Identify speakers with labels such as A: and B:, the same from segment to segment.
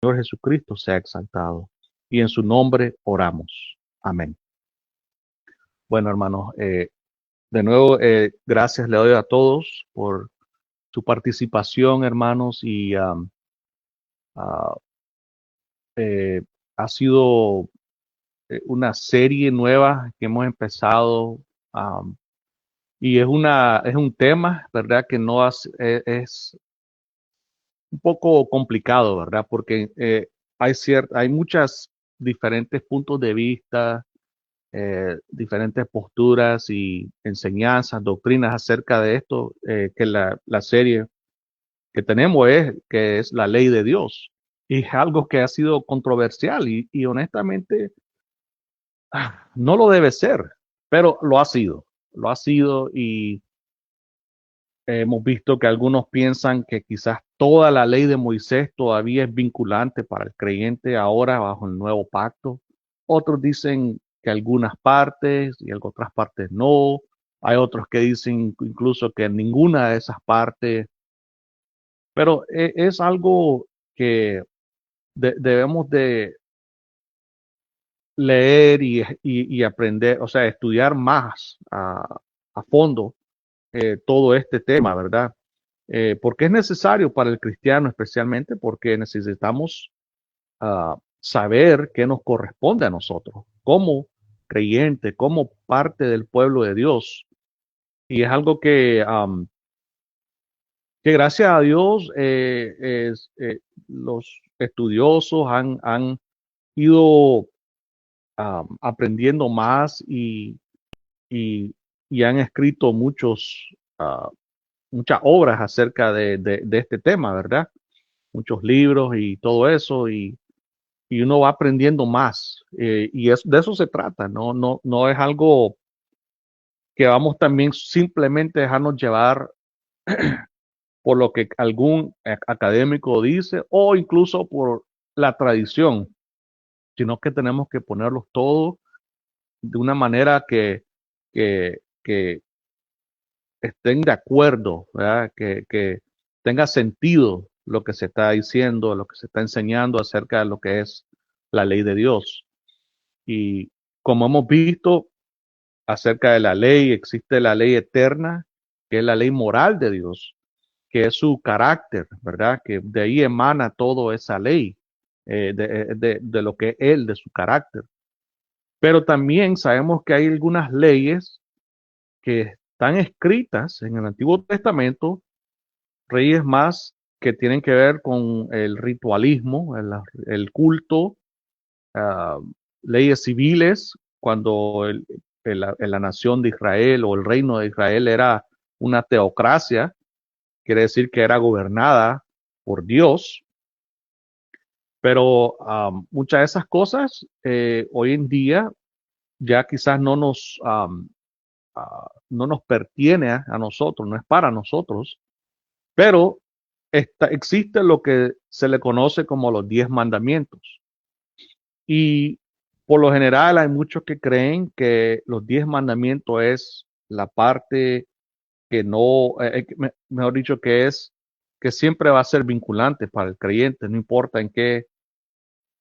A: Señor Jesucristo sea exaltado. Y en su nombre oramos. Amén. Bueno, hermanos, de nuevo, gracias le doy a todos por su participación, hermanos, y ah, eh, ha sido una serie nueva que hemos empezado, um, y es un tema, ¿verdad? Que no es un poco complicado, ¿verdad? Porque hay muchas diferentes puntos de vista, diferentes posturas y enseñanzas, doctrinas acerca de esto, que la serie que tenemos que es la ley de Dios. Y es algo que ha sido controversial y honestamente no lo debe ser, pero lo ha sido y hemos visto que algunos piensan que quizás toda la ley de Moisés todavía es vinculante para el creyente ahora bajo el nuevo pacto. Otros dicen que algunas partes y otras partes no. Hay otros que dicen incluso que ninguna de esas partes. Pero es algo que debemos de leer y aprender, o sea, estudiar más a fondo todo este tema, ¿verdad? Porque es necesario para el cristiano especialmente porque necesitamos saber qué nos corresponde a nosotros como creyente, como parte del pueblo de Dios. Y es algo que gracias a Dios los estudiosos han ido aprendiendo más y, y han escrito muchas obras acerca de este tema, ¿verdad? Muchos libros y todo eso, y uno va aprendiendo más. De eso se trata, no es algo que vamos también simplemente dejarnos llevar por lo que algún académico dice o incluso por la tradición, sino que tenemos que ponerlos todos de una manera que estén de acuerdo, ¿verdad? Que tenga sentido lo que se está diciendo, lo que se está enseñando acerca de lo que es la ley de Dios. Y como hemos visto acerca de la ley, existe la ley eterna, que es la ley moral de Dios, que es su carácter, ¿verdad? Que de ahí emana toda esa ley, de lo que es Él, de su carácter. Pero también sabemos que hay algunas leyes que están escritas en el Antiguo Testamento, leyes más que tienen que ver con el ritualismo, el culto, ah, leyes civiles, cuando la nación de Israel o el reino de Israel era una teocracia, quiere decir que era gobernada por Dios, pero muchas de esas cosas hoy en día ya quizás no nos pertiene a nosotros, no es para nosotros, pero existe lo que se le conoce como los 10 mandamientos. Y por lo general hay muchos que creen que los 10 mandamientos es la parte que no, mejor dicho, que siempre va a ser vinculante para el creyente, no importa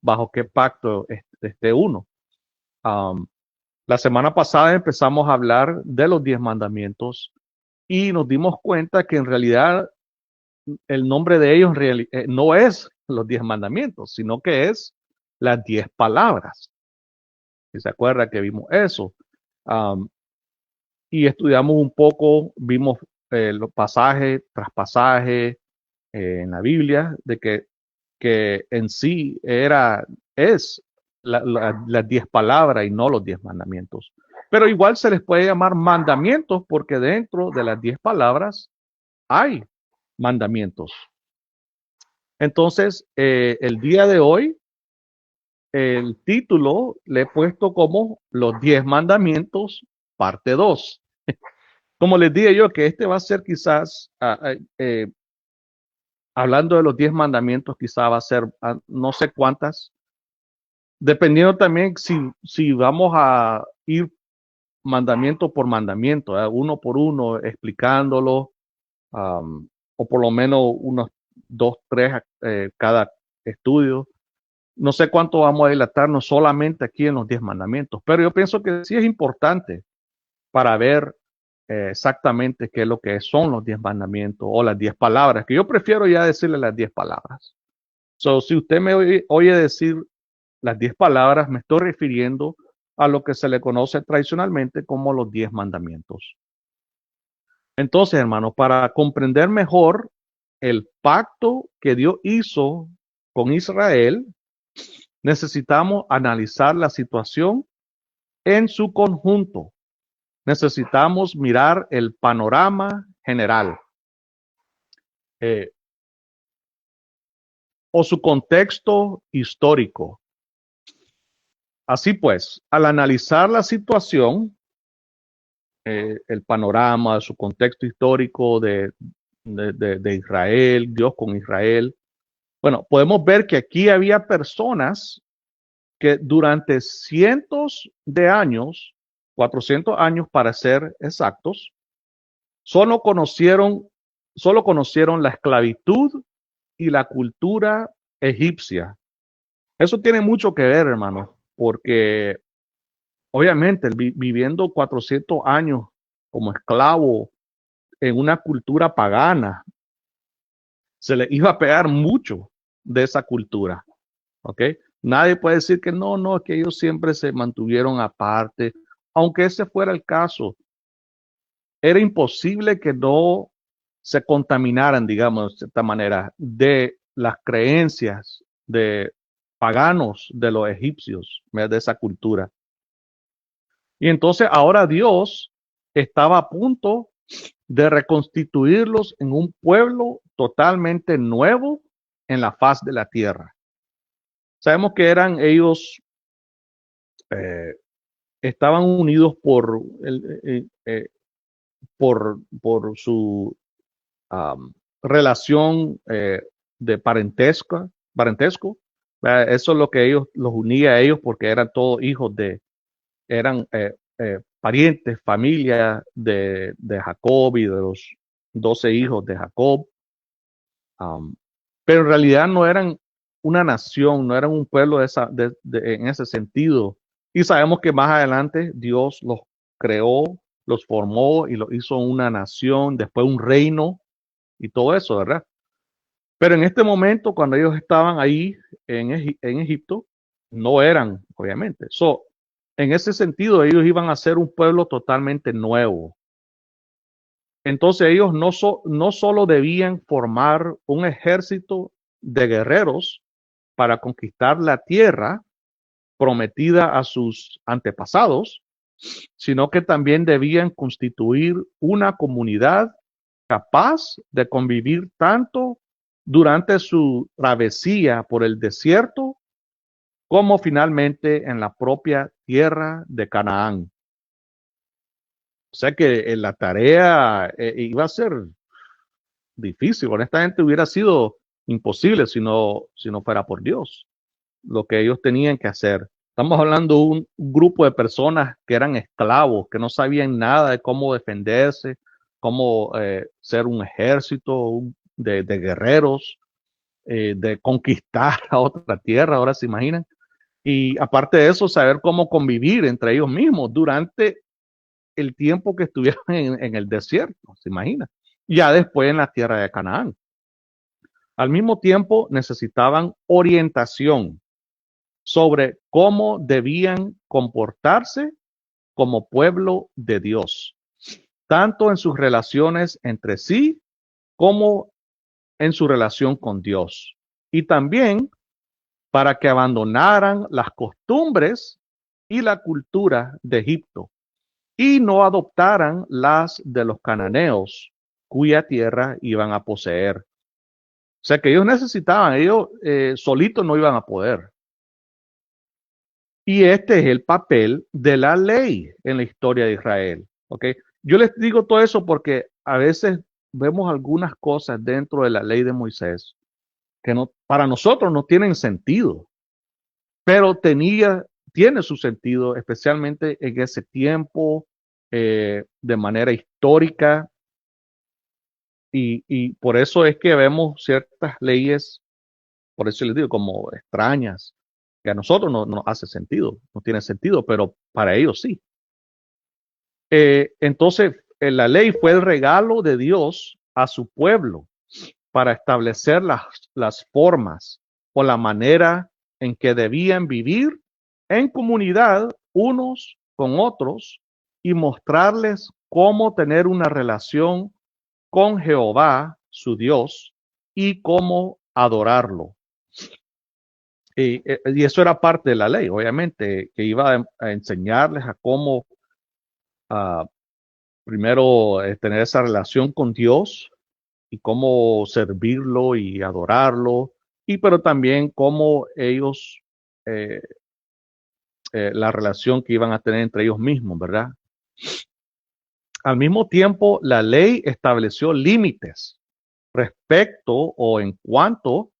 A: bajo qué pacto esté uno. Um, la semana pasada empezamos a hablar de los 10 mandamientos y nos dimos cuenta que en realidad el nombre de ellos no es los 10 mandamientos, sino que es las 10 palabras. Si se acuerda que vimos eso. Um, y estudiamos un poco, vimos los pasajes tras pasajes en la Biblia de que en sí es las 10 palabras y no los 10 mandamientos. Pero igual se les puede llamar mandamientos porque dentro de las 10 palabras hay mandamientos. Entonces, el día de hoy, el título le he puesto como Los 10 mandamientos, parte 2. Como les dije yo, que este va a ser quizás, hablando de los 10 mandamientos, quizás va a ser no sé cuántas, dependiendo también si vamos a ir mandamiento por mandamiento, uno por uno, explicándolo, o por lo menos unos dos, tres estudio. No sé cuánto vamos a dilatarnos solamente aquí en los 10 mandamientos, pero yo pienso que sí es importante para ver exactamente qué es lo que son los 10 mandamientos o las 10 palabras, que yo prefiero ya decirle las 10 palabras. So, si usted me oye decir las 10 palabras, me estoy refiriendo a lo que se le conoce tradicionalmente como los 10 mandamientos. Entonces, hermano, para comprender mejor el pacto que Dios hizo con Israel, necesitamos analizar la situación en su conjunto. Necesitamos mirar el panorama general o su contexto histórico. Así pues, al analizar la situación, el panorama, su contexto histórico de Israel, Dios con Israel, bueno, podemos ver que aquí había personas que durante cientos de años, 400 años para ser exactos, solo conocieron la esclavitud y la cultura egipcia. Eso tiene mucho que ver, hermano, porque obviamente viviendo 400 años como esclavo en una cultura pagana, se le iba a pegar mucho de esa cultura, ¿ok? Nadie puede decir que no, que ellos siempre se mantuvieron aparte, aunque ese fuera el caso. Era imposible que no se contaminaran, digamos, de cierta manera, de las creencias de paganos de los egipcios, de esa cultura. Y entonces ahora Dios estaba a punto de reconstituirlos en un pueblo totalmente nuevo en la faz de la tierra. Sabemos que eran ellos, eh, estaban unidos por su relación de parentesco. Eso es lo que los unía a ellos porque eran todos hijos eran parientes, familia de Jacob y de los 12 hijos de Jacob. Pero en realidad no eran una nación, no eran un pueblo en ese sentido. Y sabemos que más adelante Dios los creó, los formó y los hizo una nación, después un reino y todo eso, ¿verdad? Pero en este momento, cuando ellos estaban ahí en Egipto, no eran, obviamente. En ese sentido, ellos iban a ser un pueblo totalmente nuevo. Entonces ellos no solo debían formar un ejército de guerreros para conquistar la tierra prometida a sus antepasados, sino que también debían constituir una comunidad capaz de convivir tanto durante su travesía por el desierto como finalmente en la propia tierra de Canaán. O sea que la tarea iba a ser difícil, honestamente hubiera sido imposible si no fuera por Dios, lo que ellos tenían que hacer. Estamos hablando de un grupo de personas que eran esclavos, que no sabían nada de cómo defenderse, cómo ser un ejército de guerreros, de conquistar a otra tierra, ahora se imaginan. Y aparte de eso, saber cómo convivir entre ellos mismos durante el tiempo que estuvieron en el desierto, se imagina. Ya después en la tierra de Canaán. Al mismo tiempo necesitaban orientación sobre cómo debían comportarse como pueblo de Dios, tanto en sus relaciones entre sí como en su relación con Dios. Y también para que abandonaran las costumbres y la cultura de Egipto y no adoptaran las de los cananeos, cuya tierra iban a poseer. O sea que ellos necesitaban, ellos solitos no iban a poder. Y este es el papel de la ley en la historia de Israel. ¿Okay? Yo les digo todo eso porque a veces vemos algunas cosas dentro de la ley de Moisés que no, para nosotros no tienen sentido, pero tiene su sentido, especialmente en ese tiempo, de manera histórica, y por eso es que vemos ciertas leyes por eso les digo, como extrañas, que a nosotros no nos hace sentido, no tiene sentido, pero para ellos sí. Entonces, la ley fue el regalo de Dios a su pueblo para establecer las formas o la manera en que debían vivir en comunidad unos con otros y mostrarles cómo tener una relación con Jehová, su Dios, y cómo adorarlo. Y eso era parte de la ley, obviamente, que iba a enseñarles a cómo primero tener esa relación con Dios y cómo servirlo y adorarlo, y pero también cómo ellos, eh, la relación que iban a tener entre ellos mismos, ¿verdad? Al mismo tiempo, la ley estableció límites respecto o en cuanto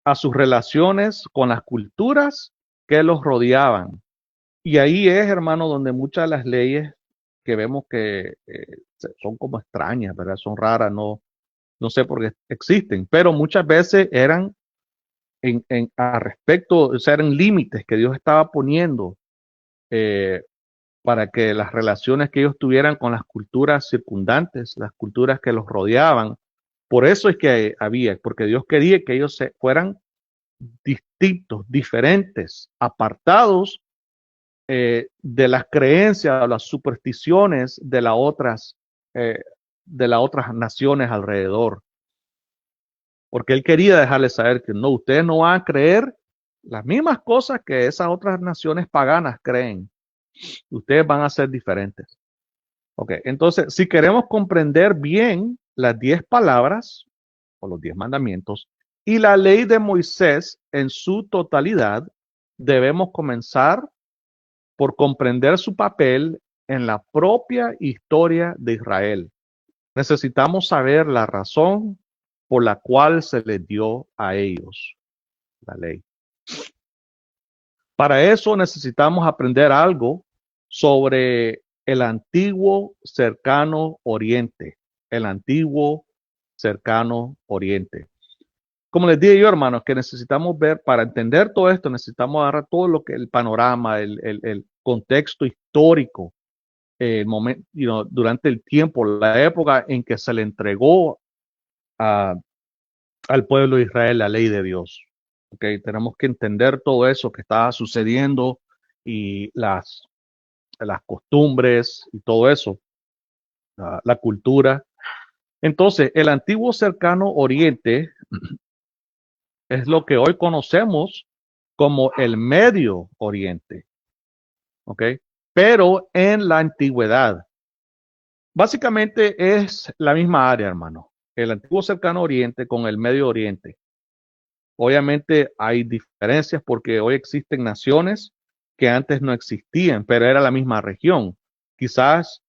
A: a sus relaciones con las culturas que los rodeaban. Y ahí es, hermano, donde muchas de las leyes que vemos que son como extrañas, ¿verdad? Son raras, no sé por qué existen, pero muchas veces eran a respecto, o sea, eran límites que Dios estaba poniendo eh, para que las relaciones que ellos tuvieran con las culturas circundantes, las culturas que los rodeaban, por eso es que había, porque Dios quería que ellos fueran distintos, diferentes, apartados de las creencias o las supersticiones eh, de las otras naciones alrededor. Porque él quería dejarles saber que no, ustedes no van a creer las mismas cosas que esas otras naciones paganas creen. Ustedes van a ser diferentes. Ok, entonces, si queremos comprender bien las 10 palabras o los 10 mandamientos y la ley de Moisés en su totalidad, debemos comenzar por comprender su papel en la propia historia de Israel. Necesitamos saber la razón por la cual se les dio a ellos la ley. Para eso necesitamos aprender algo sobre el antiguo cercano oriente. El antiguo cercano oriente. Como les dije yo, hermanos, que necesitamos ver, para entender todo esto, necesitamos agarrar todo lo que el panorama, el contexto histórico, el momento, durante el tiempo, la época en que se le entregó al pueblo de Israel la ley de Dios. Okay, tenemos que entender todo eso que está sucediendo y las costumbres y todo eso, la cultura. Entonces, el antiguo cercano oriente es lo que hoy conocemos como el Medio Oriente, ¿ok? Pero en la antigüedad, básicamente es la misma área, hermano. El antiguo cercano oriente con el Medio Oriente. Obviamente hay diferencias porque hoy existen naciones que antes no existían, pero era la misma región. Quizás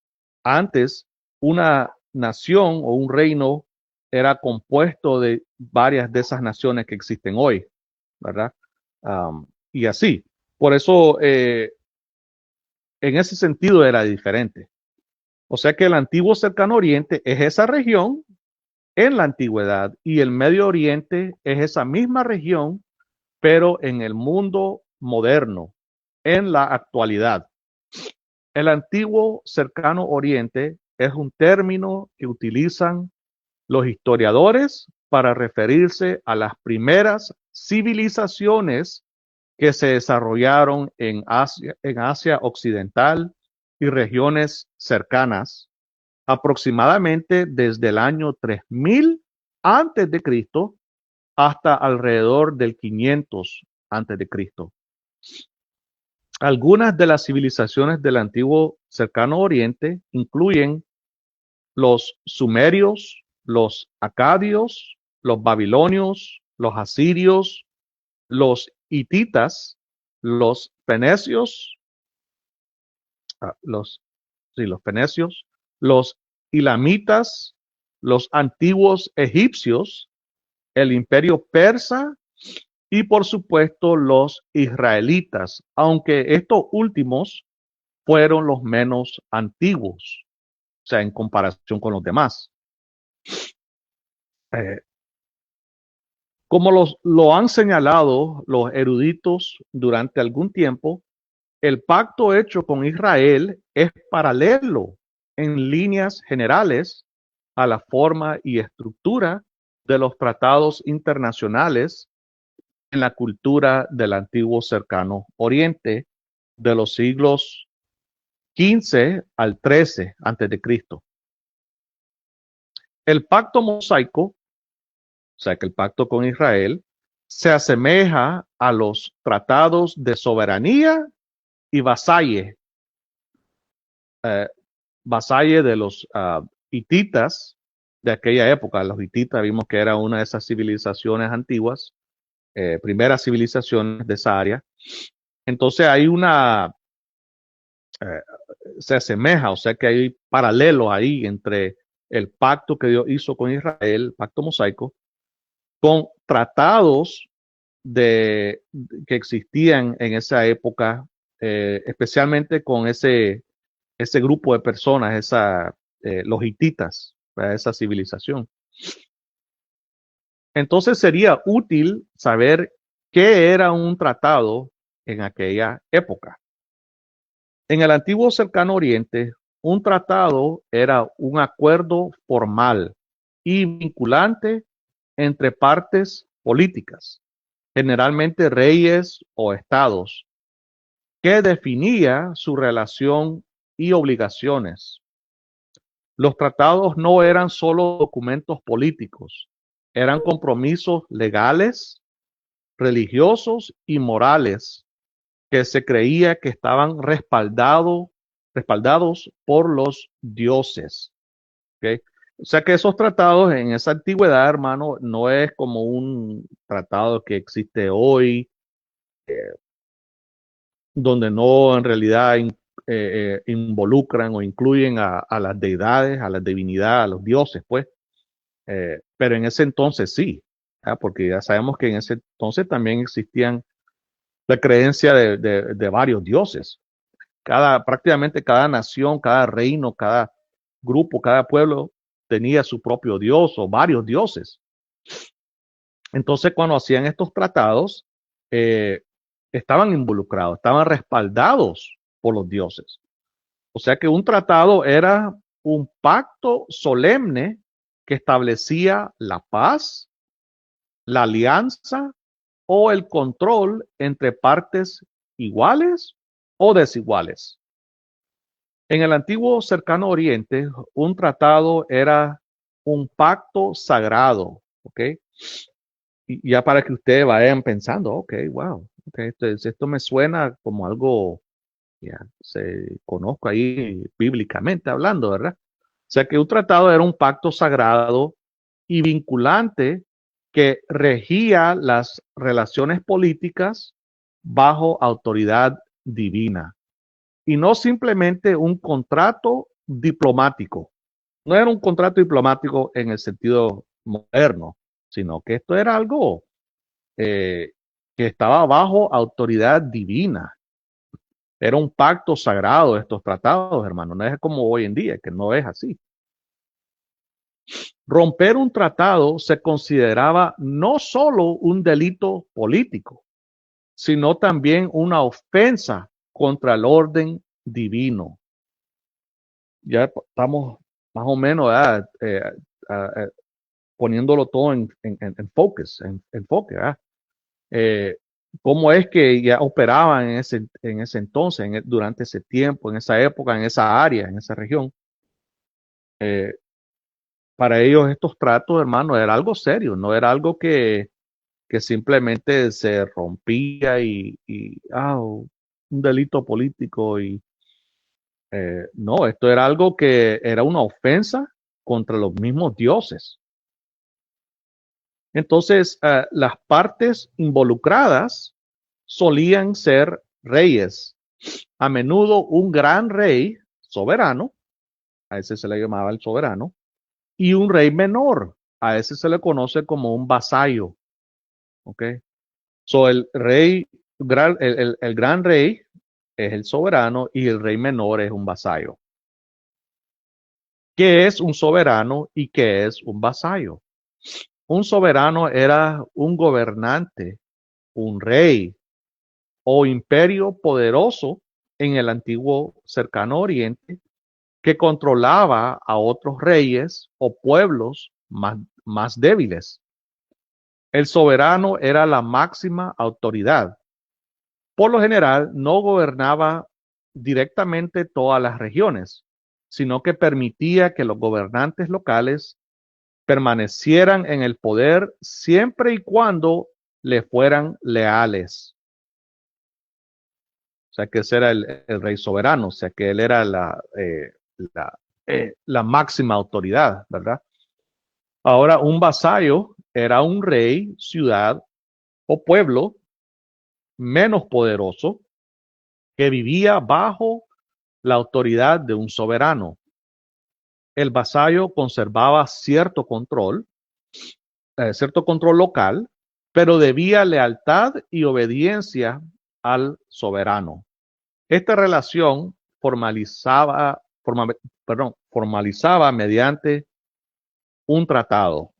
A: antes una nación o un reino era compuesto de varias de esas naciones que existen hoy, ¿verdad? Y así. Por eso, en ese sentido era diferente. O sea que el antiguo cercano oriente es esa región en la antigüedad y el Medio Oriente es esa misma región pero en el mundo moderno, en la actualidad. El antiguo cercano oriente es un término que utilizan los historiadores para referirse a las primeras civilizaciones que se desarrollaron en Asia Occidental y regiones cercanas, aproximadamente desde el año 3000 antes de Cristo hasta alrededor del 500 antes de Cristo. Algunas de las civilizaciones del antiguo cercano oriente incluyen los sumerios, los acadios, los babilonios, los asirios, los hititas, los fenecios, los, sí, los fenecios, los ilamitas, los antiguos egipcios, el imperio persa y por supuesto los israelitas, aunque estos últimos fueron los menos antiguos, o sea, en comparación con los demás. Eh, Como lo han señalado los eruditos durante algún tiempo, el pacto hecho con Israel es paralelo en líneas generales a la forma y estructura de los tratados internacionales en la cultura del antiguo cercano Oriente de los siglos 15 al 13 antes de Cristo. El pacto mosaico, o sea que el pacto con Israel, se asemeja a los tratados de soberanía y vasalle, vasalle de los hititas de aquella época. Los hititas vimos que era una de esas civilizaciones antiguas, primeras civilizaciones de esa área. Entonces hay se asemeja, o sea que hay paralelo ahí entre el pacto que Dios hizo con Israel, el pacto mosaico, con tratados que existían en esa época, especialmente con ese grupo de personas, los hititas, esa civilización. Entonces sería útil saber qué era un tratado en aquella época. En el antiguo cercano Oriente, un tratado era un acuerdo formal y vinculante entre partes políticas, generalmente reyes o estados, que definía su relación y obligaciones. Los tratados no eran solo documentos políticos, eran compromisos legales, religiosos y morales que se creía que estaban respaldados por los dioses. ¿Okay? O sea que esos tratados en esa antigüedad, hermano, no es como un tratado que existe hoy, donde no en realidad involucran o incluyen a las deidades, a la divinidad, a los dioses, pues. Pero en ese entonces sí, porque ya sabemos que en ese entonces también existían la creencia de varios dioses. Prácticamente cada nación, cada reino, cada grupo, cada pueblo tenía su propio dios o varios dioses. Entonces, cuando hacían estos tratados, estaban involucrados, estaban respaldados por los dioses. O sea que un tratado era un pacto solemne que establecía la paz, la alianza o el control entre partes iguales o desiguales. En el antiguo cercano Oriente, un tratado era un pacto sagrado, ¿ok? Y ya para que ustedes vayan pensando, ok, wow, okay, esto me suena como algo, ya se conozco ahí bíblicamente hablando, ¿verdad? O sea que un tratado era un pacto sagrado y vinculante que regía las relaciones políticas bajo autoridad divina y no simplemente un contrato diplomático. No era un contrato diplomático en el sentido moderno, sino que esto era algo eh, que estaba bajo autoridad divina. Era un pacto sagrado estos tratados, hermano. No es como hoy en día, que no es así. Romper un tratado se consideraba no solo un delito político, sino también una ofensa contra el orden divino. Ya estamos más o menos poniéndolo todo en focus, en enfoque. Eh, ¿Cómo es que ya operaban en ese entonces, durante ese tiempo, en esa época, en esa área, en esa región? Eh, para ellos estos tratos, hermano, era algo serio, no era algo que simplemente se rompía un delito político no, esto era algo que era una ofensa contra los mismos dioses. Entonces, las partes involucradas solían ser reyes, a menudo un gran rey soberano, a ese se le llamaba el soberano, y un rey menor, a ese se le conoce como un vasallo. ¿Ok? So, el rey, el gran rey es el soberano y el rey menor es un vasallo. ¿Qué es un soberano y qué es un vasallo? Un soberano era un gobernante, un rey o imperio poderoso en el antiguo cercano oriente que controlaba a otros reyes o pueblos más débiles. El soberano era la máxima autoridad. Por lo general, no gobernaba directamente todas las regiones, sino que permitía que los gobernantes locales permanecieran en el poder siempre y cuando le fueran leales. O sea, que ese era el rey soberano, o sea, que él era la, la máxima autoridad, ¿verdad? Ahora, un vasallo era un rey, ciudad o pueblo menos poderoso que vivía bajo la autoridad de un soberano. El vasallo conservaba cierto control local, pero debía lealtad y obediencia al soberano. Esta relación formalizaba mediante un tratado.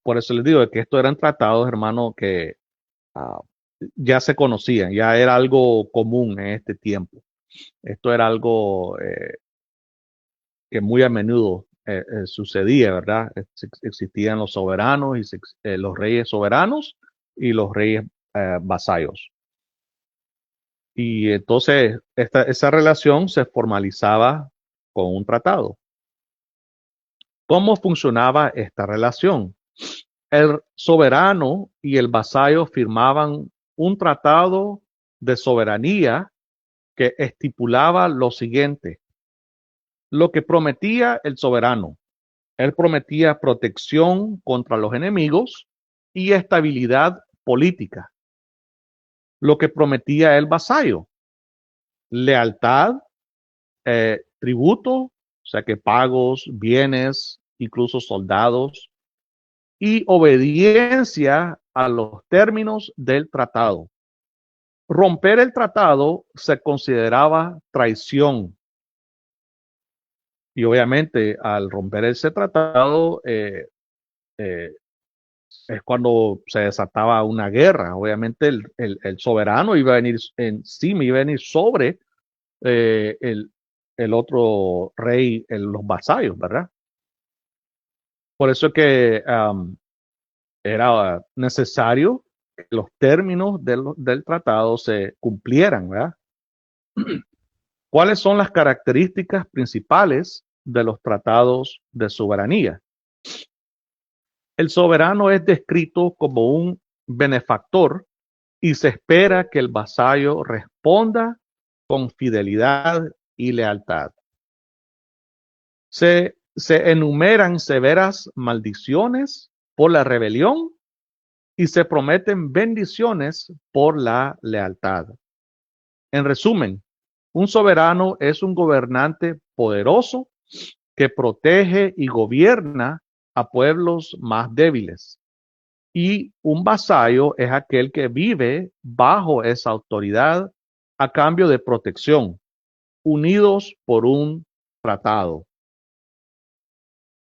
A: Por eso les digo que estos eran tratados, hermano, que uh, ya se conocían, ya era algo común en este tiempo. Esto era algo que muy a menudo sucedía, ¿verdad? Existían los soberanos y los reyes soberanos y los reyes vasallos. Y entonces esa relación se formalizaba con un tratado. ¿Cómo funcionaba esta relación? El soberano y el vasallo firmaban un tratado de soberanía que estipulaba lo siguiente: lo que prometía el soberano. Él prometía protección contra los enemigos y estabilidad política. Lo que prometía el vasallo: lealtad, tributo, o sea que pagos, bienes, incluso soldados, y obediencia a los términos del tratado. Romper el tratado se consideraba traición. Y obviamente al romper ese tratado eh, es cuando se desataba una guerra. Obviamente el soberano iba a venir encima, iba a venir sobre eh, el, el otro rey, los vasallos, ¿verdad? Por eso es que era necesario que los términos del tratado se cumplieran, ¿verdad? ¿Cuáles son las características principales de los tratados de soberanía? El soberano es descrito como un benefactor y se espera que el vasallo responda con fidelidad y lealtad. Se enumeran severas maldiciones por la rebelión y se prometen bendiciones por la lealtad. En resumen, un soberano es un gobernante poderoso que protege y gobierna a pueblos más débiles. Y un vasallo es aquel que vive bajo esa autoridad a cambio de protección, unidos por un tratado.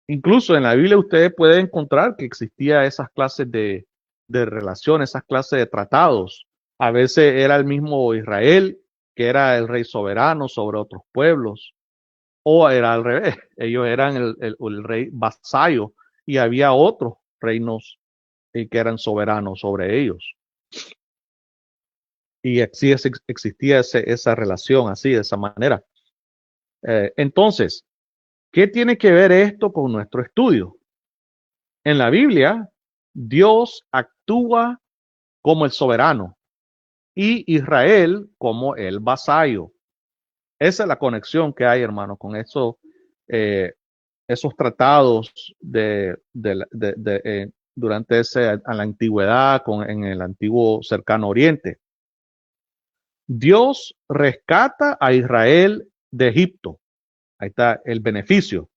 A: Incluso en la Biblia usted puede encontrar que existía esas clases de relaciones, esas clases de tratados. A veces era el mismo Israel, que era el rey soberano sobre otros pueblos, o era al revés, ellos eran el rey vasallo y había otros reinos que eran soberanos sobre ellos. Y así existía esa relación, así, de esa manera. Entonces, ¿qué tiene que ver esto con nuestro estudio? En la Biblia, Dios actúa como el soberano y Israel como el vasallo. Esa es la conexión que hay, hermano, con esos tratados durante a la antigüedad, en el antiguo cercano oriente. Dios rescata a Israel de Egipto. Ahí está el beneficio.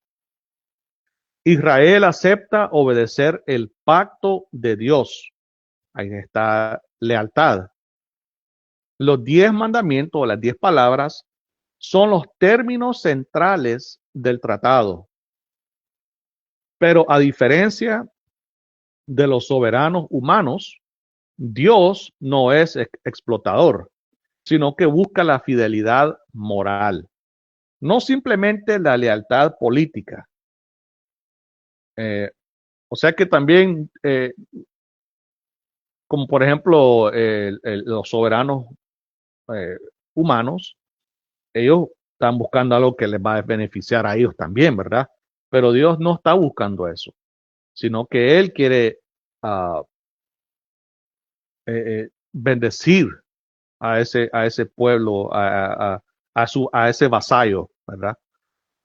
A: Israel acepta obedecer el pacto de Dios. Ahí está lealtad. Los 10 mandamientos o las 10 palabras son los términos centrales del tratado. Pero a diferencia de los soberanos humanos, Dios no es explotador, sino que busca la fidelidad moral, no simplemente la lealtad política. Eh, o sea que también, como por ejemplo los soberanos eh, humanos, ellos están buscando algo que les va a beneficiar a ellos también, ¿verdad? Pero Dios no está buscando eso, sino que Él quiere uh, bendecir a ese pueblo, a ese vasallo, ¿verdad?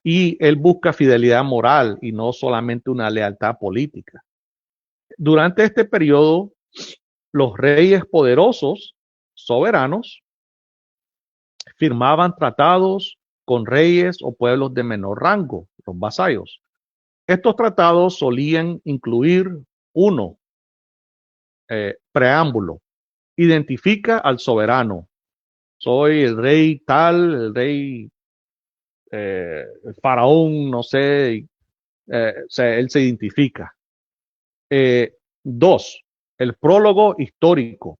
A: Y Él busca fidelidad moral y no solamente una lealtad política. Durante este periodo, los reyes poderosos, soberanos, firmaban tratados con reyes o pueblos de menor rango, los vasallos. Estos tratados solían incluir uno, preámbulo, identifica al soberano. Soy el rey tal, el rey, el faraón, no sé, o sea, él se identifica. Dos, el prólogo histórico.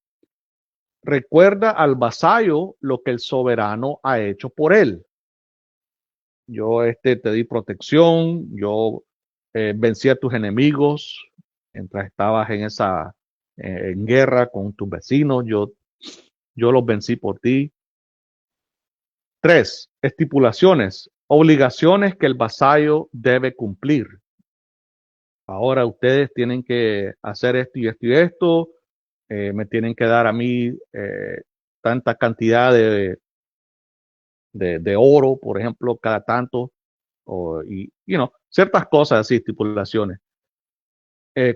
A: Recuerda al vasallo lo que el soberano ha hecho por él. Yo te di protección, yo vencí a tus enemigos mientras estabas en guerra con tus vecinos, yo los vencí por ti. Tres, estipulaciones, obligaciones que el vasallo debe cumplir. Ahora ustedes tienen que hacer esto y esto y esto, me tienen que dar a mí tanta cantidad de oro, por ejemplo, cada tanto, y ciertas cosas así, estipulaciones.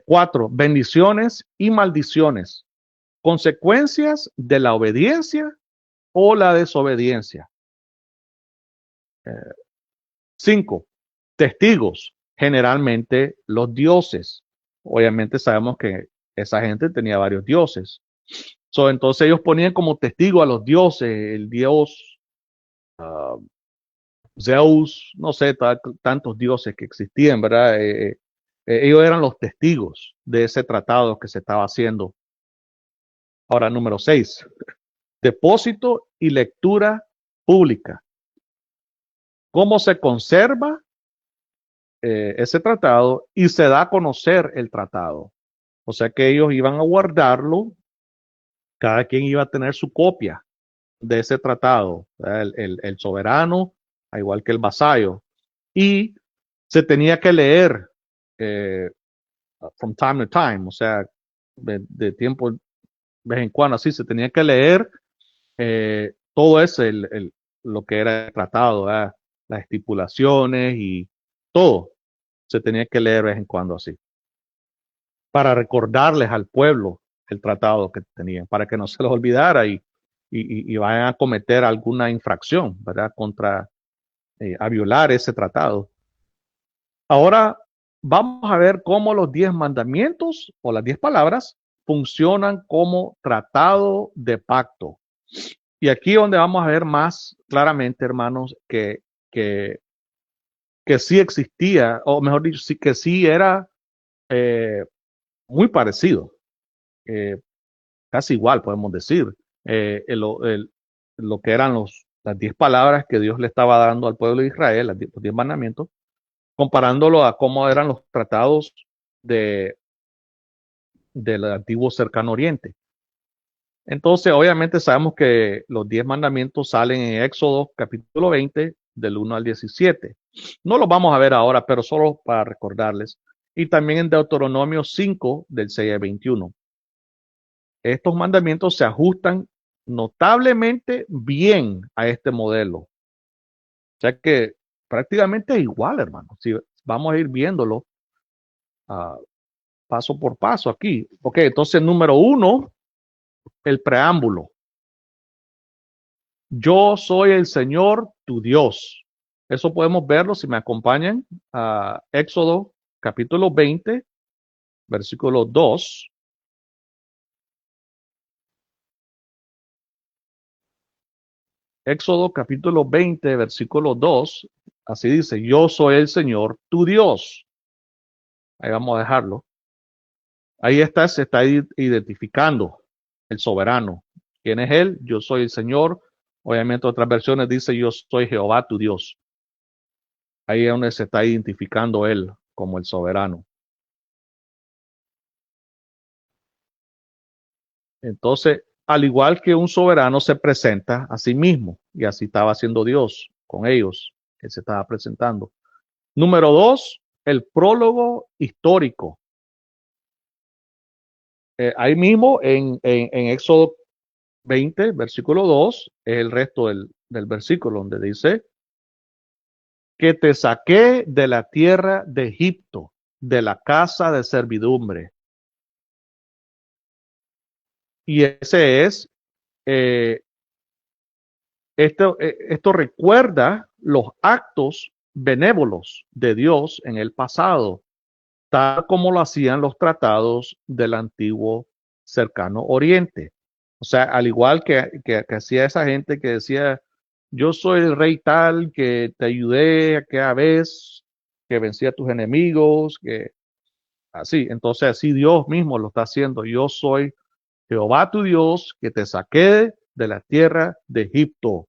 A: Cuatro, bendiciones y maldiciones, consecuencias de la obediencia o la desobediencia. Cinco, testigos, generalmente los dioses. Obviamente sabemos que esa gente tenía varios dioses. Entonces ellos ponían como testigo a los dioses, el dios Zeus, no sé, tantos dioses que existían, ¿verdad? Ellos eran los testigos de ese tratado que se estaba haciendo. Ahora, número 6, depósito y lectura pública. ¿Cómo se conserva ese tratado y se da a conocer el tratado? O sea que ellos iban a guardarlo, cada quien iba a tener su copia de ese tratado, el soberano, al igual que el vasallo, y se tenía que leer eh, from time to time, o sea, de tiempo, de vez en cuando, así se tenía que leer todo ese, lo que era el tratado, ¿verdad? Las estipulaciones y todo se tenía que leer de vez en cuando así, para recordarles al pueblo el tratado que tenían, para que no se los olvidara y vayan a cometer alguna infracción, ¿verdad? A violar ese tratado. Ahora vamos a ver cómo los 10 mandamientos o las 10 palabras funcionan como tratado de pacto. Y aquí donde vamos a ver más claramente, hermanos, que, que sí existía, o mejor dicho, sí, que sí era eh, muy parecido, eh, casi igual podemos decir, lo que eran las 10 palabras que Dios le estaba dando al pueblo de Israel, los 10 mandamientos, comparándolo a cómo eran los tratados de, del antiguo cercano oriente. Entonces, obviamente sabemos que los 10 mandamientos salen en Éxodo capítulo 20, del 1 al 17. No los vamos a ver ahora, pero solo para recordarles. Y también en Deuteronomio 5, del 6 al 21. Estos mandamientos se ajustan notablemente bien a este modelo. O sea que prácticamente es igual, hermano. Si vamos a ir viéndolo paso por paso aquí. Ok, entonces número 1, el preámbulo. Yo soy el Señor tu Dios. Eso podemos verlo si me acompañan a Éxodo capítulo 20, versículo 2. Éxodo capítulo 20, versículo 2. Así dice, yo soy el Señor tu Dios. Ahí vamos a dejarlo. Ahí está, se está identificando el soberano. ¿Quién es él? Yo soy el Señor. Obviamente otras versiones dice yo soy Jehová tu Dios. Ahí es donde se está identificando él como el soberano. Entonces, al igual que un soberano se presenta a sí mismo, y así estaba haciendo Dios con ellos, él se estaba presentando. Número 2, el prólogo histórico. Ahí mismo en Éxodo 20, versículo 2, es el resto del versículo donde dice que te saqué de la tierra de Egipto, de la casa de servidumbre. Y ese es, eh, esto recuerda los actos benévolos de Dios en el pasado, tal como lo hacían los tratados del antiguo cercano oriente. O sea, al igual que hacía esa gente que decía, yo soy el rey tal, que te ayudé aquella vez, que vencí a tus enemigos, que así. Entonces así Dios mismo lo está haciendo. Yo soy Jehová tu Dios, que te saqué de la tierra de Egipto,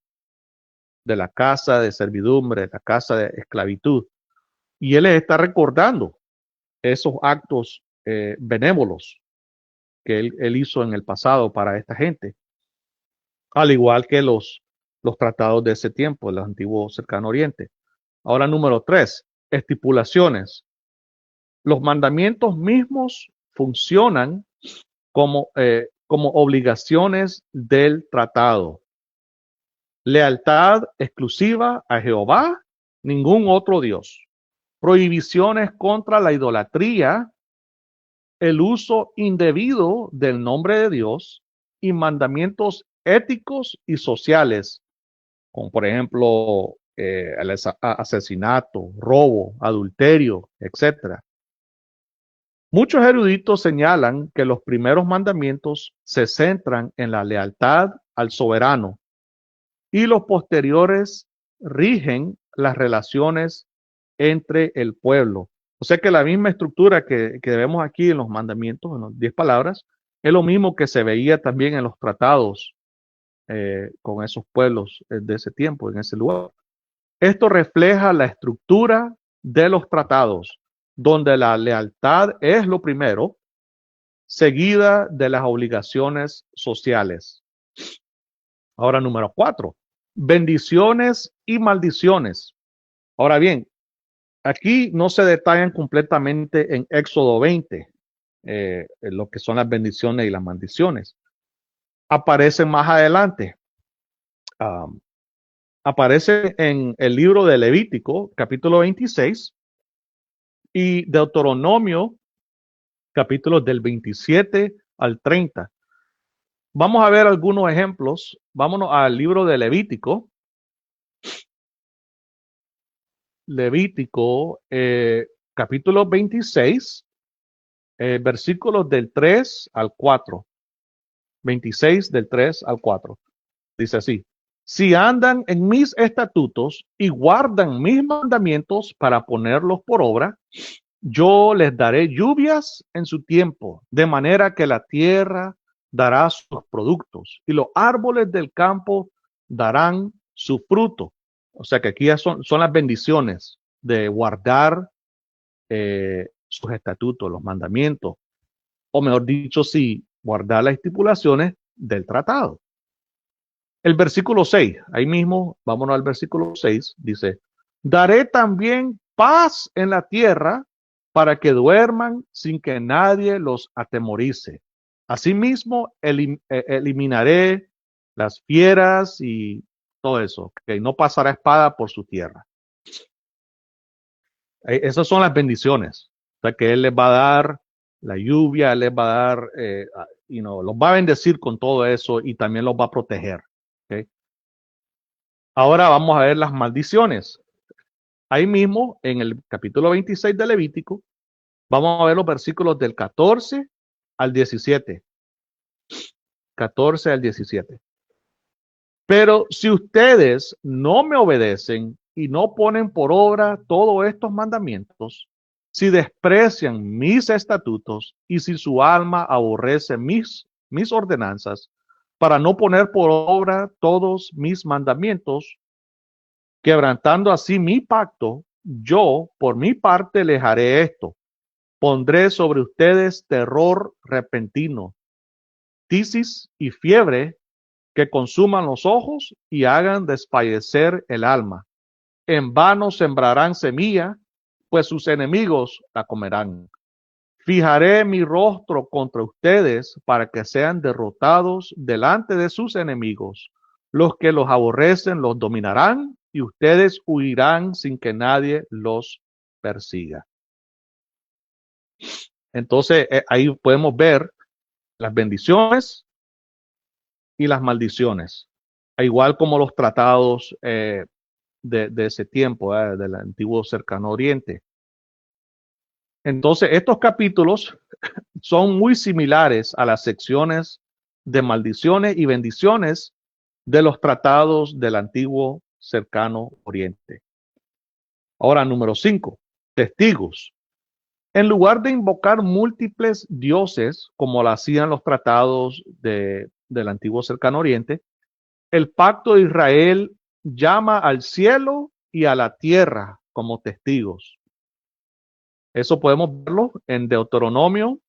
A: de la casa de servidumbre, de la casa de esclavitud. Y Él les está recordando esos actos benévolos que él hizo en el pasado para esta gente, al igual que los tratados de ese tiempo, del antiguo cercano oriente. Ahora, número 3, estipulaciones. Los mandamientos mismos funcionan como obligaciones del tratado. Lealtad exclusiva a Jehová, ningún otro Dios. Prohibiciones contra la idolatría, el uso indebido del nombre de Dios y mandamientos éticos y sociales, como por ejemplo el asesinato, robo, adulterio, etc. Muchos eruditos señalan que los primeros mandamientos se centran en la lealtad al soberano y los posteriores rigen las relaciones entre el pueblo. O sea que la misma estructura que vemos aquí en los mandamientos, en las 10 palabras, es lo mismo que se veía también en los tratados con esos pueblos de ese tiempo, en ese lugar. Esto refleja la estructura de los tratados, donde la lealtad es lo primero, seguida de las obligaciones sociales. Ahora, número 4, bendiciones y maldiciones. Ahora bien, aquí no se detallan completamente en Éxodo 20, lo que son las bendiciones y las maldiciones. Aparecen más adelante. Um, Aparece en el libro de Levítico, capítulo 26, y Deuteronomio, capítulos del 27 al 30. Vamos a ver algunos ejemplos. Vámonos al libro de Levítico. Levítico, capítulo 26, versículos del 3 al 4. 26 del 3 al 4. Dice así: si andan en mis estatutos y guardan mis mandamientos para ponerlos por obra, yo les daré lluvias en su tiempo, de manera que la tierra dará sus productos y los árboles del campo darán su fruto. O sea que aquí ya son las bendiciones de guardar sus estatutos, los mandamientos, o mejor dicho, sí, guardar las estipulaciones del tratado. El versículo 6, ahí mismo, vámonos al versículo 6, dice, daré también paz en la tierra para que duerman sin que nadie los atemorice. Asimismo, eliminaré las fieras y todo eso, que no pasará espada por su tierra. Esas son las bendiciones. O sea, que Él les va a dar la lluvia, Él les va a dar, los va a bendecir con todo eso y también los va a proteger. ¿Okay? Ahora vamos a ver las maldiciones. Ahí mismo, en el capítulo 26 de Levítico, vamos a ver los versículos del 14 al 17. 14 al 17. Pero si ustedes no me obedecen y no ponen por obra todos estos mandamientos, si desprecian mis estatutos y si su alma aborrece mis ordenanzas, para no poner por obra todos mis mandamientos, quebrantando así mi pacto, yo por mi parte les haré esto. Pondré sobre ustedes terror repentino, tisis y fiebre que consuman los ojos y hagan desfallecer el alma. En vano sembrarán semilla, pues sus enemigos la comerán. Fijaré mi rostro contra ustedes para que sean derrotados delante de sus enemigos. Los que los aborrecen los dominarán y ustedes huirán sin que nadie los persiga. Entonces, ahí podemos ver las bendiciones y las maldiciones, igual como los tratados de ese tiempo, del antiguo cercano oriente. Entonces, estos capítulos son muy similares a las secciones de maldiciones y bendiciones de los tratados del antiguo cercano oriente. Ahora, número 5, testigos. En lugar de invocar múltiples dioses, como lo hacían los tratados del antiguo cercano oriente, el pacto de Israel llama al cielo y a la tierra como testigos. Eso podemos verlo en Deuteronomio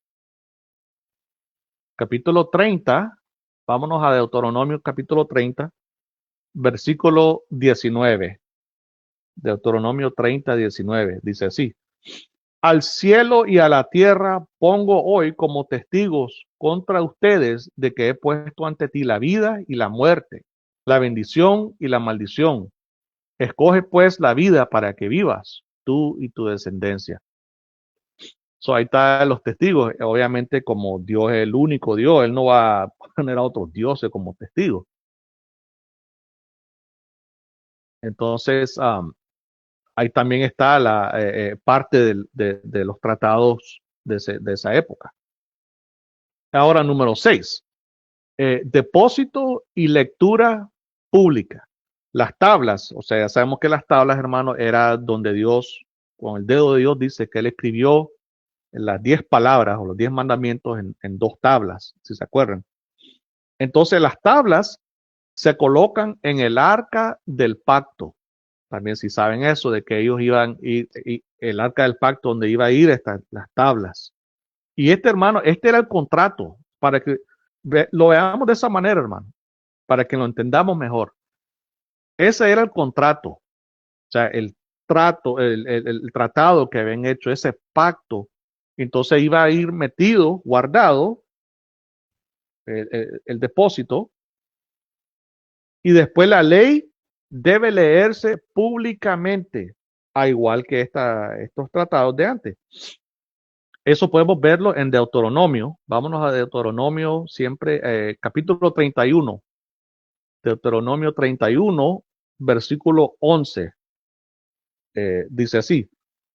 A: capítulo 30. Vámonos a Deuteronomio capítulo 30, versículo 19. Deuteronomio 30, 19. Dice así. Al cielo y a la tierra pongo hoy como testigos contra ustedes de que he puesto ante ti la vida y la muerte, la bendición y la maldición. Escoge pues la vida para que vivas, tú y tu descendencia. Ahí están los testigos. Obviamente, como Dios es el único Dios, Él no va a poner a otros dioses como testigos. Entonces, ahí también está la parte de los tratados de esa época. Ahora, número 6. Depósito y lectura pública. Las tablas, o sea, ya sabemos que las tablas, hermanos, era donde Dios, con el dedo de Dios, dice que Él escribió las 10 palabras o los 10 mandamientos en 2 tablas, si se acuerdan. Entonces, las tablas se colocan en el arca del pacto. También si saben eso, de que ellos iban a ir, el arca del pacto donde iba a ir las tablas. Y hermano, este era el contrato, para que lo veamos de esa manera, hermano, para que lo entendamos mejor. Ese era el contrato, o sea, el trato, el tratado que habían hecho, ese pacto. Entonces iba a ir metido, guardado, el depósito, y después la ley debe leerse públicamente, a igual que estos tratados de antes. Eso podemos verlo en Deuteronomio. Vámonos a Deuteronomio siempre, capítulo 31. Deuteronomio 31, versículo 11. Dice así.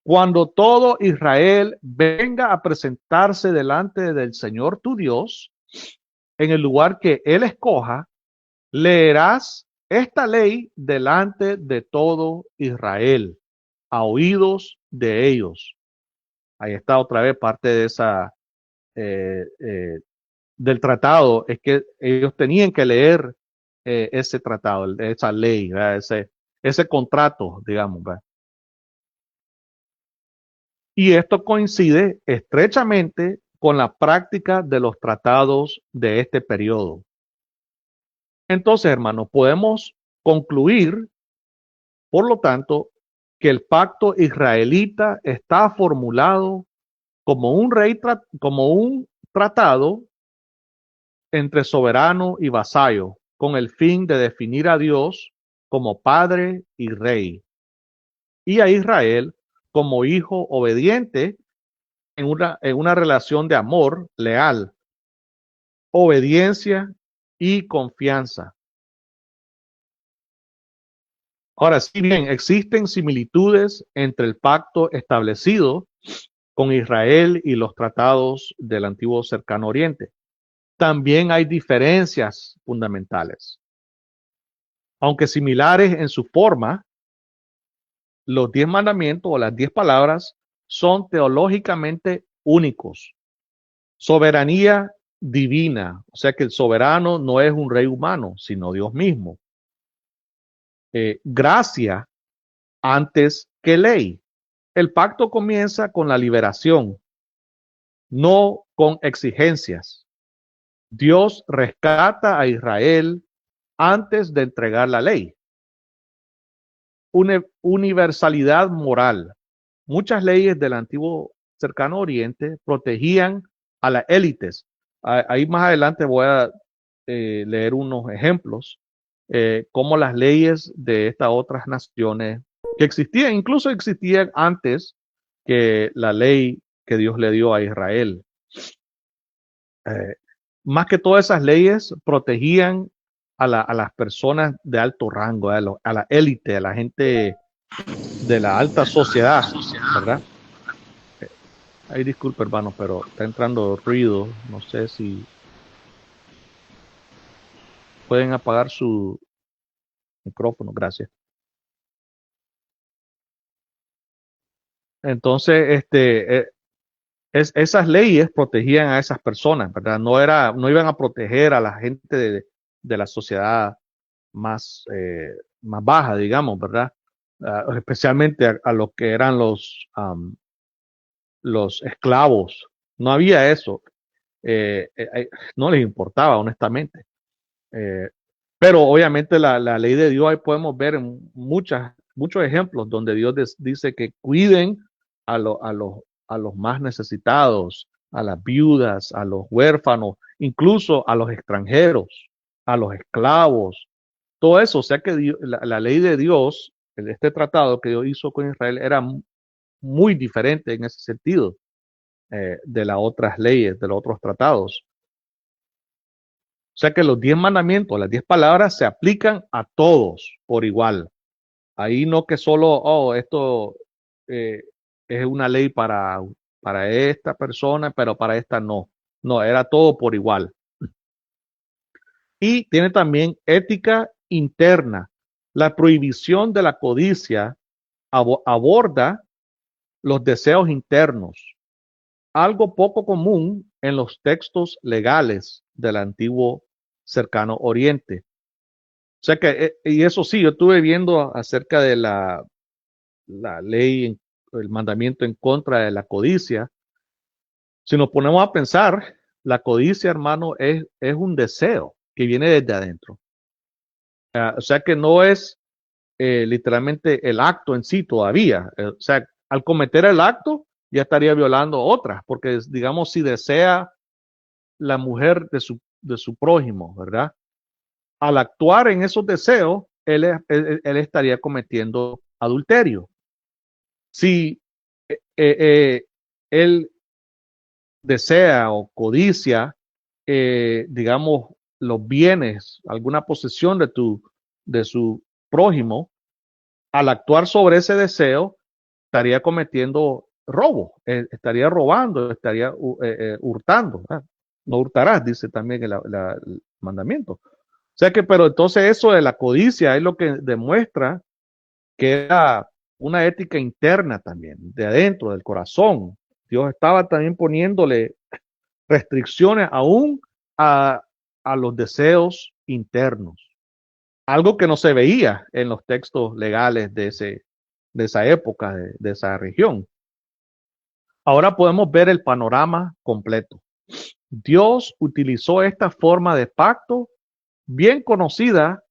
A: Cuando todo Israel venga a presentarse delante del Señor tu Dios, en el lugar que Él escoja, leerás esta ley delante de todo Israel, a oídos de ellos. Ahí está otra vez parte de esa del tratado, es que ellos tenían que leer ese tratado, esa ley, ese contrato, digamos. ¿verdad? Y esto coincide estrechamente con la práctica de los tratados de este periodo. Entonces, hermanos, podemos concluir, por lo tanto, que el pacto israelita está formulado como como un tratado entre soberano y vasallo, con el fin de definir a Dios como Padre y Rey, y a Israel como hijo obediente en una relación de amor leal, obediencia y confianza. Ahora, si bien existen similitudes entre el pacto establecido con Israel y los tratados del antiguo cercano oriente, también hay diferencias fundamentales. Aunque similares en su forma, los 10 mandamientos o las 10 palabras son teológicamente únicos. Soberanía divina, o sea que el soberano no es un rey humano, sino Dios mismo. Gracia antes que ley. El pacto comienza con la liberación, no con exigencias. Dios rescata a Israel antes de entregar la ley. Una universalidad moral. Muchas leyes del antiguo cercano oriente protegían a las élites. Ahí más adelante voy a leer unos ejemplos, como las leyes de estas otras naciones que existían, incluso existían antes que la ley que Dios le dio a Israel. Más que todas esas leyes protegían a las personas de alto rango, a la élite, a la gente de la alta sociedad, ¿verdad? Ay, disculpe, hermano, pero está entrando ruido. No sé si pueden apagar su micrófono, gracias. Entonces, esas leyes protegían a esas personas, ¿verdad? No iban a proteger a la gente de la sociedad más baja, digamos, ¿verdad? Especialmente a los que eran los esclavos. No había eso. No les importaba, honestamente. Eh, pero obviamente la ley de Dios, ahí podemos ver en muchos ejemplos donde Dios dice que cuiden a, lo- a, los, a los más necesitados, a las viudas, a los huérfanos, incluso a los extranjeros, a los esclavos, todo eso. O sea que la ley de Dios, este tratado que Dios hizo con Israel, era muy diferente en ese sentido, de las otras leyes, de los otros tratados. O sea que los 10 mandamientos, las 10 palabras se aplican a todos por igual. Ahí no que solo, esto eh, es una ley para esta persona, pero para esta no. No, era todo por igual. Y tiene también ética interna. La prohibición de la codicia aborda los deseos internos, algo poco común en los textos legales del antiguo cercano oriente. O sea que, y eso sí, yo estuve viendo acerca de la ley, el mandamiento en contra de la codicia. Si nos ponemos a pensar, la codicia, hermano, es un deseo que viene desde adentro. O sea que no es literalmente el acto en sí todavía. O sea, al cometer el acto, ya estaría violando otras, porque digamos, si desea la mujer de su prójimo, ¿verdad? Al actuar en esos deseos, él estaría cometiendo adulterio. Si él desea o codicia, digamos, los bienes, alguna posesión de su prójimo, al actuar sobre ese deseo, estaría cometiendo robo, estaría robando, estaría hurtando. ¿Verdad? No hurtarás, dice también el mandamiento. O sea que, pero entonces eso de la codicia es lo que demuestra que era una ética interna también, de adentro, del corazón. Dios estaba también poniéndole restricciones aún a, a los deseos internos, algo que no se veía en los textos legales de esa época, de esa región. Ahora podemos ver el panorama completo. Dios utilizó esta forma de pacto bien conocida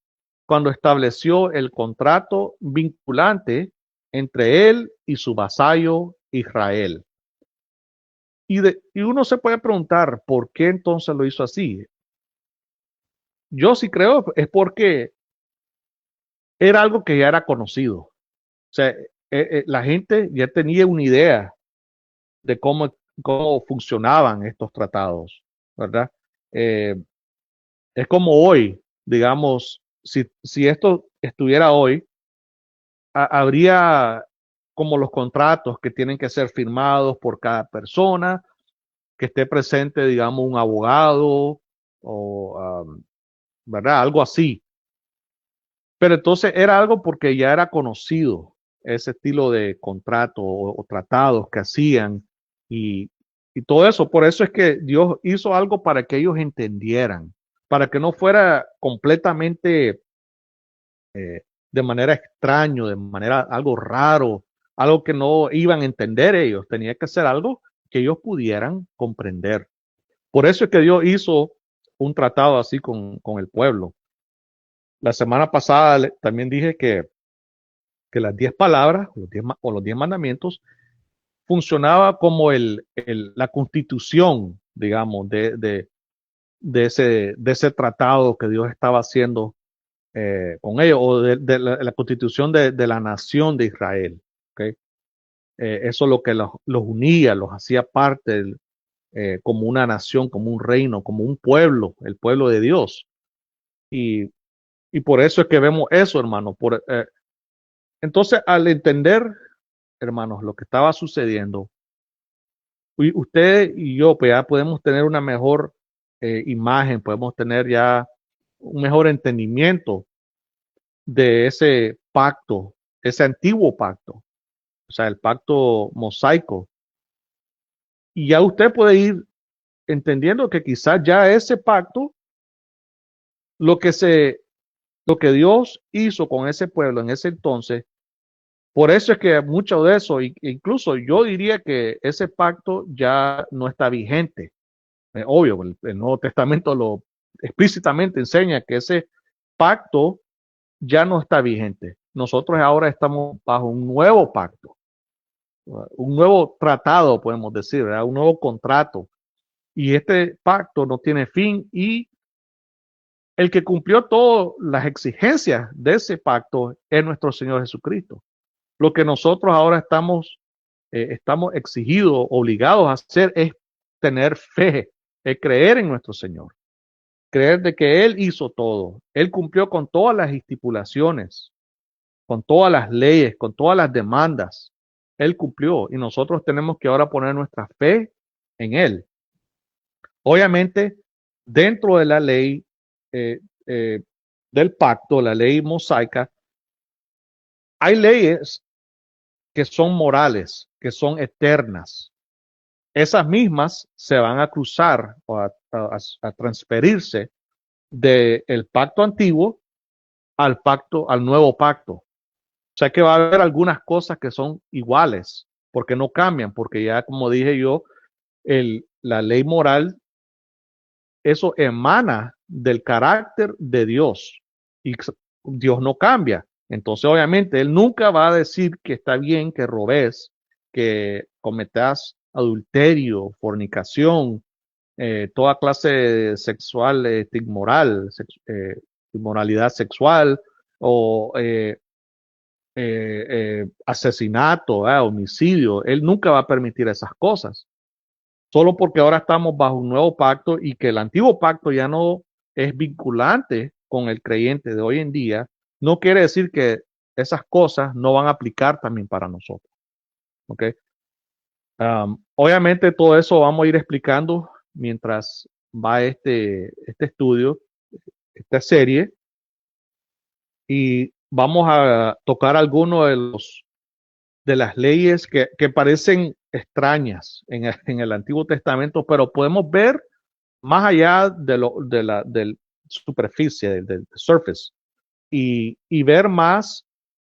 A: cuando estableció el contrato vinculante entre él y su vasallo Israel. Y uno se puede preguntar por qué entonces lo hizo así. Yo sí creo es porque era algo que ya era conocido. O sea, la gente ya tenía una idea de cómo funcionaban estos tratados, ¿verdad? Eh, es como hoy, digamos, si esto estuviera hoy, habría como los contratos que tienen que ser firmados por cada persona, que esté presente, digamos, un abogado o, ¿verdad? Algo así. Pero entonces era algo porque ya era conocido. ese estilo de contrato o tratados que hacían y, y todo eso. Por eso es que Dios hizo algo para que ellos entendieran, para que no fuera completamente de manera extraño, de manera algo raro, algo que no iban a entender ellos. Tenía que ser algo que ellos pudieran comprender. Por eso es que Dios hizo un tratado así con el pueblo. La semana pasada también dije que las 10 palabras o los 10 mandamientos funcionaba como la constitución, digamos, de ese tratado que Dios estaba haciendo con ellos, o de la constitución de la nación de Israel. ¿Okay? Eso es lo que los unía, los hacía parte como una nación, como un reino, como un pueblo, el pueblo de Dios. Y, y por eso es que vemos eso, hermano. Entonces, al entender, hermanos, lo que estaba sucediendo, usted y yo pues, ya podemos tener una mejor imagen, podemos tener ya un mejor entendimiento de ese pacto, ese antiguo pacto, o sea, el pacto mosaico. Y ya usted puede ir entendiendo que quizás ya ese pacto, lo que lo que Dios hizo con ese pueblo en ese entonces, por eso es que mucho de eso, incluso yo diría que ese pacto ya no está vigente. Obvio, el Nuevo Testamento lo explícitamente enseña que ese pacto ya no está vigente. Nosotros ahora estamos bajo un nuevo pacto, un nuevo tratado, podemos decir, ¿verdad? Un nuevo contrato. Y este pacto no tiene fin y el que cumplió todas las exigencias de ese pacto es nuestro Señor Jesucristo. Lo que nosotros ahora estamos exigidos, obligados a hacer es tener fe, es creer en nuestro Señor, creer de que Él hizo todo, Él cumplió con todas las estipulaciones, con todas las leyes, con todas las demandas, Él cumplió y nosotros tenemos que ahora poner nuestra fe en Él. Obviamente, dentro de la ley eh, eh, del pacto, la ley mosaica, hay leyes que son morales, que son eternas. Esas mismas se van a cruzar o a transferirse del pacto antiguo al nuevo pacto. O sea que va a haber algunas cosas que son iguales, porque no cambian, porque ya como dije yo, la ley moral, eso emana del carácter de Dios y Dios no cambia. Entonces, obviamente, Él nunca va a decir que está bien que robes, que cometas adulterio, fornicación, toda clase de sexual, inmoralidad sexual o asesinato, homicidio. Él nunca va a permitir esas cosas. Solo porque ahora estamos bajo un nuevo pacto y que el antiguo pacto ya no es vinculante con el creyente de hoy en día, no quiere decir que esas cosas no van a aplicar también para nosotros. ¿Okay? Obviamente todo eso vamos a ir explicando mientras va este estudio, esta serie, y vamos a tocar algunos de las leyes que parecen extrañas en el Antiguo Testamento, pero podemos ver más allá del superficie, del surface, y ver más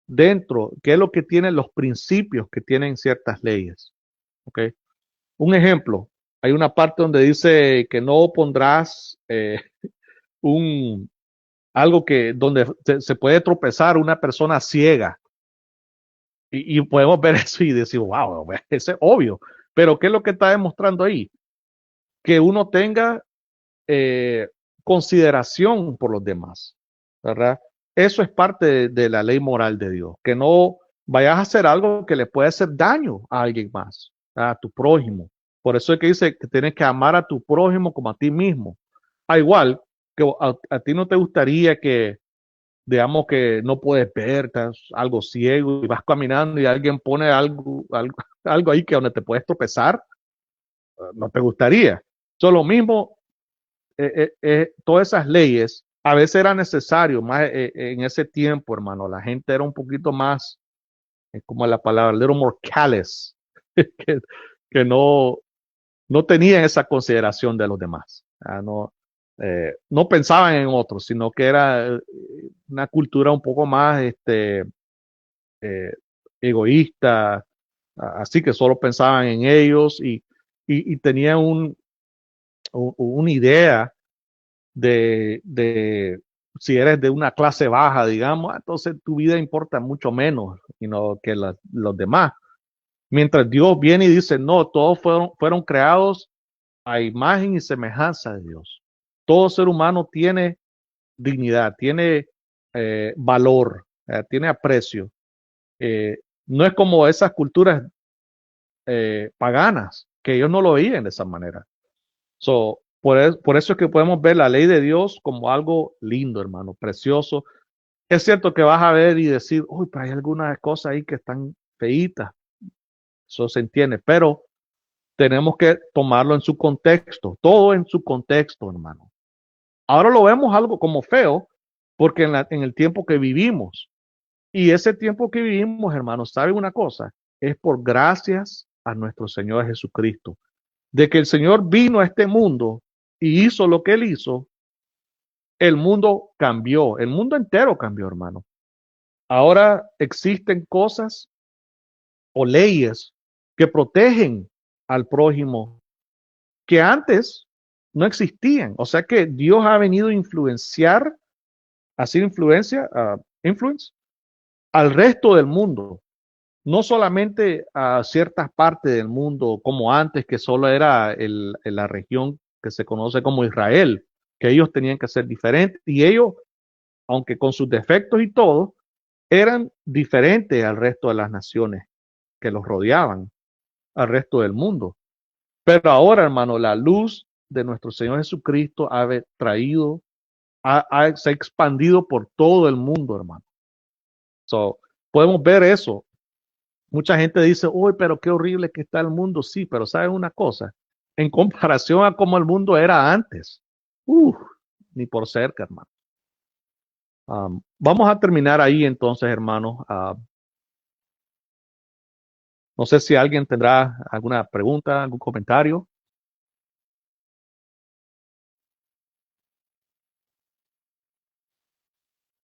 A: dentro qué es lo que tienen los principios que tienen ciertas leyes. ¿Okay? Un ejemplo, hay una parte donde dice que no pondrás un, algo donde se puede tropezar una persona ciega. Y podemos ver eso y decir, wow, eso es obvio. Pero ¿qué es lo que está demostrando ahí? Que uno tenga eh, consideración por los demás, ¿verdad? Eso es parte de la ley moral de Dios, que no vayas a hacer algo que le pueda hacer daño a alguien más, a tu prójimo. Por eso es que dice que tienes que amar a tu prójimo como a ti mismo. A igual que a ti no te gustaría que, digamos que no puedes ver, estás algo ciego y vas caminando y alguien pone algo ahí que donde te puedes tropezar, no te gustaría. Eso lo mismo, todas esas leyes, a veces era necesario, más en ese tiempo, hermano, la gente era un poquito más como la palabra, a little more callous, que, que no tenían esa consideración de los demás. No pensaban en otros, sino que era una cultura un poco más eh, egoísta, así que solo pensaban en ellos y tenían una idea de si eres de una clase baja, digamos, entonces tu vida importa mucho menos que los demás. Mientras Dios viene y dice, no, todos fueron creados a imagen y semejanza de Dios. Todo ser humano tiene dignidad, tiene valor, tiene aprecio. Eh, no es como esas culturas paganas, que ellos no lo veían de esa manera. Por eso es que podemos ver la ley de Dios como algo lindo, hermano, precioso. Es cierto que vas a ver y decir, uy, pero hay algunas cosas ahí que están feitas. Eso se entiende, pero tenemos que tomarlo en su contexto, todo en su contexto, hermano. Ahora lo vemos algo como feo, porque en el tiempo que vivimos, y ese tiempo que vivimos, hermanos, ¿saben una cosa? Es por gracias a nuestro Señor Jesucristo. De que el Señor vino a este mundo y hizo lo que Él hizo, el mundo cambió, el mundo entero cambió, hermano. Ahora existen cosas o leyes que protegen al prójimo que antes no existían. O sea que Dios ha venido a influenciar, a hacer influence al resto del mundo. No solamente a ciertas partes del mundo como antes, que solo era la región que se conoce como Israel, que ellos tenían que ser diferentes y ellos, aunque con sus defectos y todo, eran diferentes al resto de las naciones que los rodeaban, al resto del mundo. Pero ahora, hermano, la luz de nuestro Señor Jesucristo se ha expandido por todo el mundo, hermano. Podemos ver eso. Mucha gente dice, uy, pero qué horrible que está el mundo. Sí, pero ¿saben una cosa? En comparación a cómo el mundo era antes, ni por cerca, hermano. Vamos a terminar ahí entonces, hermanos. No sé si alguien tendrá alguna pregunta, algún comentario.